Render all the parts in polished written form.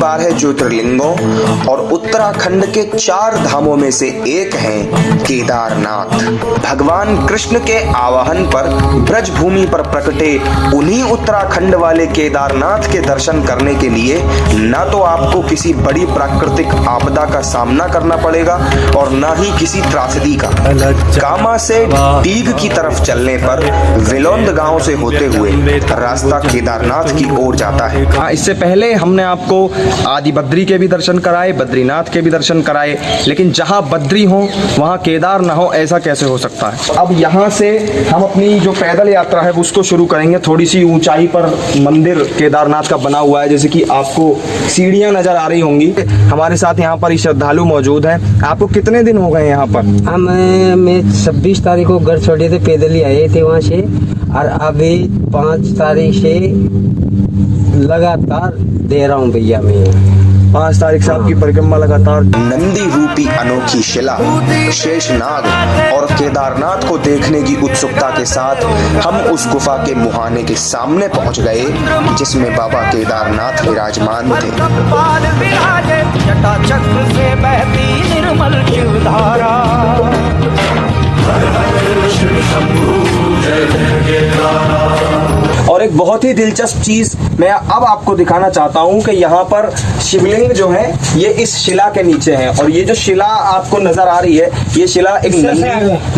12 ज्योतिर्लिंगों और उत्तराखंड के 4 धामों में से एक है केदारनाथ। भगवान कृष्ण के आवाहन पर ब्रज भूमि पर प्रकटे उन्हीं उत्तराखंड वाले केदारनाथ के दर्शन करने के लिए न तो आपको किसी बड़ी प्राकृतिक आपदा का सामना करना पड़ेगा और न ही किसी त्रासदी का। कामा से डीग की तरफ चलने पर विलोंद गांव से होते हुए रास्ता केदारनाथ की ओर जाता है। इससे पहले हमने आपको आदि बद्री के भी दर्शन कराए, बद्रीनाथ के भी दर्शन कराए, लेकिन जहां बद्री हो वहां केदार ना हो, ऐसा कैसे हो सकता है। अब यहां से हम अपनी जो पैदल यात्रा है उसको शुरू करेंगे। थोड़ी सी ऊंचाई पर मंदिर केदारनाथ का बना हुआ है, जैसे कि आपको सीढ़ियां नजर आ रही होंगी। हमारे साथ यहाँ पर श्रद्धालु मौजूद है। आपको कितने दिन हो गए यहाँ पर? मैं 26 तारीख को घर छोड़े थे, पैदल ही आए थे वहाँ से, और अभी 5 तारीख से लगातार दे रहा हूँ भैया। मैं 5 तारीख से आपकी परिक्रमा लगातार। नंदी रूपी अनोखी शिला, शेषनाग और केदारनाथ को देखने की उत्सुकता के साथ हम उस गुफा के मुहाने के सामने पहुंच गए जिसमें बाबा केदारनाथ विराजमान थे। और एक बहुत ही दिलचस्प चीज मैं अब आपको दिखाना चाहता हूं कि यहाँ पर शिवलिंग जो है ये इस शिला के नीचे है, और ये जो शिला आपको नजर आ रही है ये शिला एक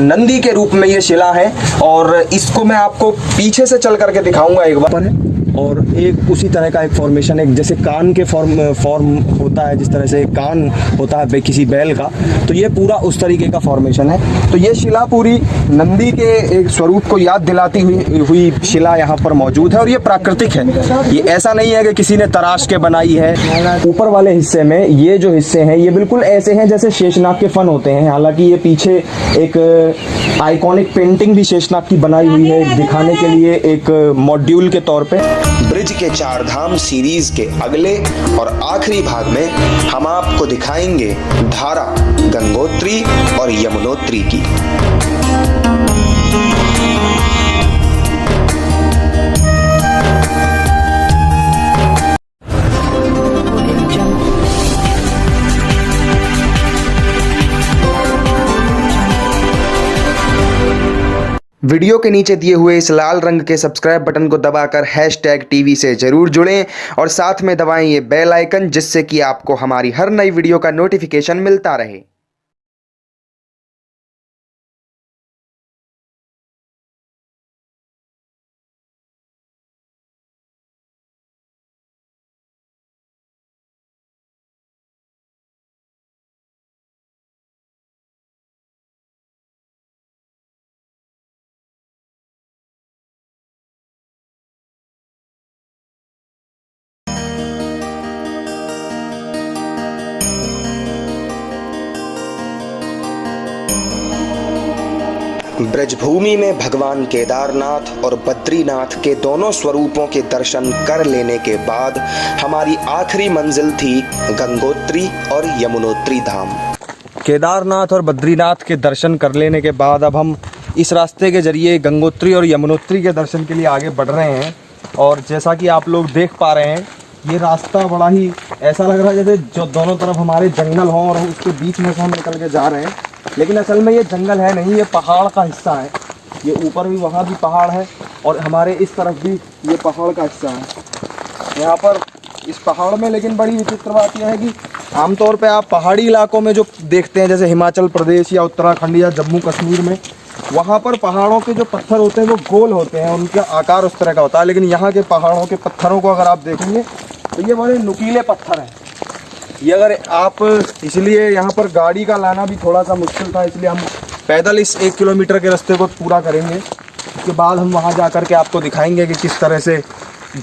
नंदी के रूप में ये शिला है, और इसको मैं आपको पीछे से चल करके दिखाऊंगा एक बार। और एक उसी तरह का एक फॉर्मेशन, एक जैसे कान के फॉर्म होता है, जिस तरह से कान होता है किसी बैल का, तो ये पूरा उस तरीके का फॉर्मेशन है। तो ये शिला पूरी नंदी के एक स्वरूप को याद दिलाती हुई शिला यहाँ पर मौजूद है, और ये प्राकृतिक है। ये ऐसा नहीं है कि किसी ने तराश के बनाई है। ऊपर वाले हिस्से में ये जो हिस्से हैं ये बिल्कुल ऐसे हैं जैसे शेषनाग के फन होते हैं। हालांकि ये पीछे एक आइकॉनिक पेंटिंग भी शेषनाग की बनाई हुई है, दिखाने के लिए एक मॉड्यूल के तौर पे। ब्रिज के 4 धाम सीरीज के अगले और आखिरी भाग में हम आपको दिखाएंगे धारा, गंगोत्री और यमुनोत्री की। वीडियो के नीचे दिए हुए इस लाल रंग के सब्सक्राइब बटन को दबाकर #TV से जरूर जुड़ें और साथ में दबाएं ये बेल आइकन, जिससे कि आपको हमारी हर नई वीडियो का नोटिफिकेशन मिलता रहे। ब्रजभूमि में भगवान केदारनाथ और बद्रीनाथ के दोनों स्वरूपों के दर्शन कर लेने के बाद हमारी आखिरी मंजिल थी गंगोत्री और यमुनोत्री धाम। केदारनाथ और बद्रीनाथ के दर्शन कर लेने के बाद अब हम इस रास्ते के जरिए गंगोत्री और यमुनोत्री के दर्शन के लिए आगे बढ़ रहे हैं। और जैसा कि आप लोग देख पा रहे हैं ये रास्ता बड़ा ही ऐसा लग रहा है जैसे जो दोनों तरफ हमारे जंगल हों और उसके बीच में से हम निकल के जा रहे हैं, लेकिन असल में ये जंगल है नहीं, ये पहाड़ का हिस्सा है। ये ऊपर भी वहाँ भी पहाड़ है और हमारे इस तरफ भी ये पहाड़ का हिस्सा है। यहाँ पर इस पहाड़ में लेकिन बड़ी विचित्र बात यह है कि आमतौर पे आप पहाड़ी इलाकों में जो देखते हैं जैसे हिमाचल प्रदेश या उत्तराखंड या जम्मू कश्मीर में, वहाँ पर पहाड़ों के जो पत्थर होते हैं वो गोल होते हैं, उनका आकार उस तरह का होता है। लेकिन यहाँ के पहाड़ों के पत्थरों को अगर आप देखेंगे तो ये बड़े नुकीले पत्थर हैं। ये अगर आप, इसलिए यहाँ पर गाड़ी का लाना भी थोड़ा सा मुश्किल था, इसलिए हम पैदल इस 1 किलोमीटर के रास्ते को पूरा करेंगे। उसके बाद हम वहाँ जा कर के आपको दिखाएंगे कि किस तरह से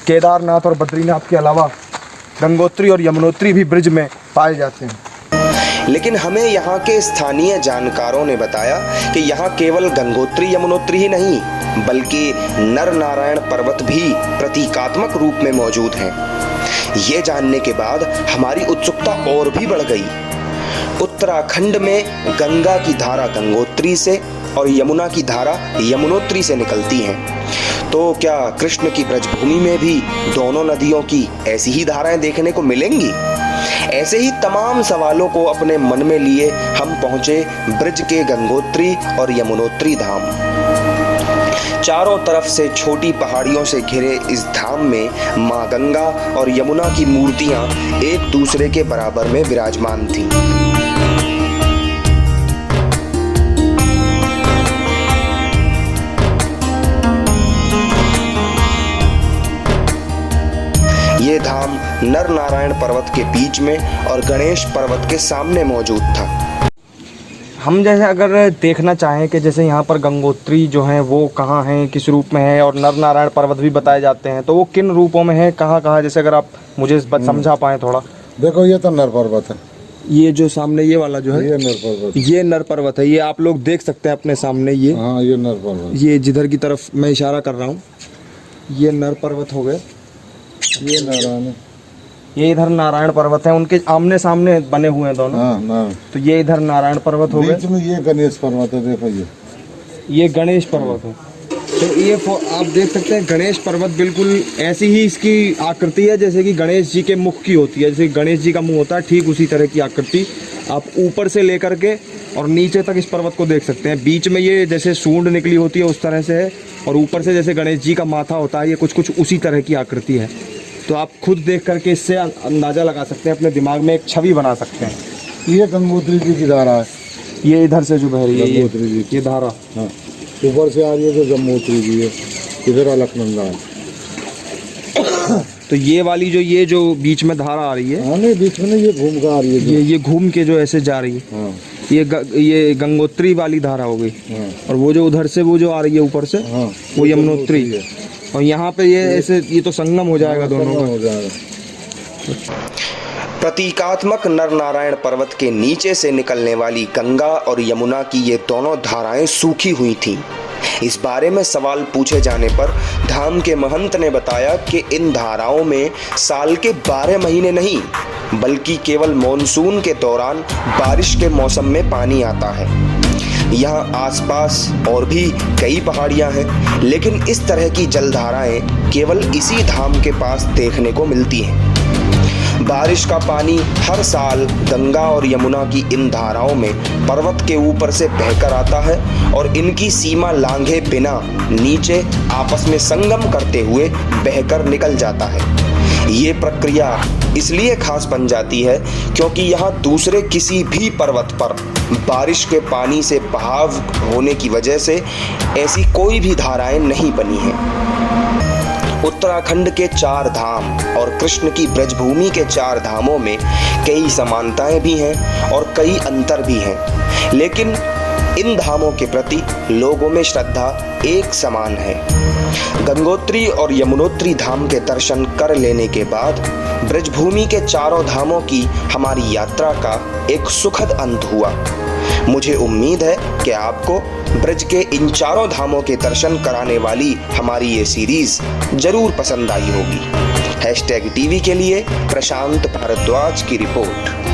केदारनाथ और बद्रीनाथ के अलावा गंगोत्री और यमुनोत्री भी ब्रिज में पाए जाते हैं। लेकिन हमें यहाँ के स्थानीय जानकारों ने बताया कि यहाँ केवल गंगोत्री यमुनोत्री ही नहीं बल्कि नर नारायण पर्वत भी प्रतीकात्मक रूप में मौजूद हैं। ये जानने के बाद हमारी उत्सुकता और भी बढ़ गई। उत्तराखंड में गंगा की धारा गंगोत्री से और यमुना की धारा यमुनोत्री से निकलती हैं। तो क्या कृष्ण की ब्रजभूमि में भी दोनों नदियों की ऐसी ही धाराएं देखने को मिलेंगी? ऐसे ही तमाम सवालों को अपने मन में लिए हम पहुंचे ब्रज के गंगोत्री और यमुनोत्री धाम। चारों तरफ से छोटी पहाड़ियों से घिरे इस धाम में मां गंगा और यमुना की मूर्तियां एक दूसरे के बराबर में विराजमान थीं। ये धाम नर नारायण पर्वत के बीच में और गणेश पर्वत के सामने मौजूद था। हम जैसे अगर देखना चाहें कि जैसे यहाँ पर गंगोत्री जो है वो कहाँ हैं, किस रूप में है, और नर नारायण पर्वत भी बताए जाते हैं, तो वो किन रूपों में है, कहाँ कहाँ, जैसे अगर आप मुझे समझा पाएँ थोड़ा। देखो ये तो नर पर्वत है, ये जो सामने ये वाला जो है ये नर पर्वत, ये नर पर्वत है। ये आप लोग देख सकते हैं अपने सामने, ये हाँ ये नर पर्वत, ये जिधर की तरफ मैं इशारा कर रहा हूँ ये नर पर्वत हो गए। ये नारायण है, ये इधर नारायण पर्वत है, उनके आमने सामने बने हुए हैं दोनों। हाँ नारायण। तो ये इधर नारायण पर्वत हो गए, बीच में ये गणेश पर्वत है, देखो ये गणेश पर्वत है। तो ये आप देख सकते हैं गणेश पर्वत बिल्कुल ऐसी ही इसकी आकृति है जैसे कि गणेश जी के मुख की होती है। जैसे गणेश जी का मुंह होता है, ठीक उसी तरह की आकृति आप ऊपर से लेकर के और नीचे तक इस पर्वत को देख सकते हैं। बीच में ये जैसे सूंड निकली होती है उस तरह से है, और ऊपर से जैसे गणेश जी का माथा होता है, ये कुछ कुछ उसी तरह की आकृति है। तो आप खुद देख करके इससे अंदाज़ा लगा सकते हैं, अपने दिमाग में एक छवि बना सकते हैं। ये गंगोत्री जी की धारा है, ये इधर से जो बह रही है गंगोत्री जी, ये धारा, हाँ ऊपर से आ रही है जो गंगोत्री जी है, इधर अलकनंदा है। तो ये वाली जो बीच में धारा आ रही है, हाँ नहीं बीच में नहीं, ये घूम कर आ रही है, ये घूम के जो ऐसे जा रही है, हाँ ये गंगोत्री वाली धारा हो गई। हाँ और वो जो उधर से वो जो आ रही है ऊपर से, हाँ वो यमुनोत्री है। और यहाँ पे ये ऐसे ये तो संगम हो जाएगा दोनों का। हो जाएगा। प्रतीकात्मक नर नारायण पर्वत के नीचे से निकलने वाली गंगा और यमुना की ये दोनों धाराएं सूखी हुई थीं। इस बारे में सवाल पूछे जाने पर धाम के महंत ने बताया कि इन धाराओं में साल के 12 महीने नहीं बल्कि केवल मॉनसून के दौरान बारिश के मौसम में पानी आता है। यहाँ आसपास और भी कई पहाड़ियाँ हैं, लेकिन इस तरह की जलधाराएं केवल इसी धाम के पास देखने को मिलती हैं। बारिश का पानी हर साल गंगा और यमुना की इन धाराओं में पर्वत के ऊपर से बहकर आता है और इनकी सीमा लांघे बिना नीचे आपस में संगम करते हुए बहकर निकल जाता है। ये प्रक्रिया इसलिए खास बन जाती है क्योंकि यहाँ दूसरे किसी भी पर्वत पर बारिश के पानी से बहाव होने की वजह से ऐसी कोई भी धाराएं नहीं बनी हैं। उत्तराखंड के 4 धाम और कृष्ण की ब्रजभूमि के 4 धामों में कई समानताएं भी हैं और कई अंतर भी हैं, लेकिन इन धामों के प्रति लोगों में श्रद्धा एक समान है। गंगोत्री और यमुनोत्री धाम के दर्शन कर लेने के बाद ब्रजभूमि के 4 धामों की हमारी यात्रा का एक सुखद अंत हुआ। मुझे उम्मीद है कि आपको ब्रज के इन 4 धामों के दर्शन कराने वाली हमारी ये सीरीज जरूर पसंद आई होगी। #TV के लिए प्रशांत भारद्वाज की रिपोर्ट।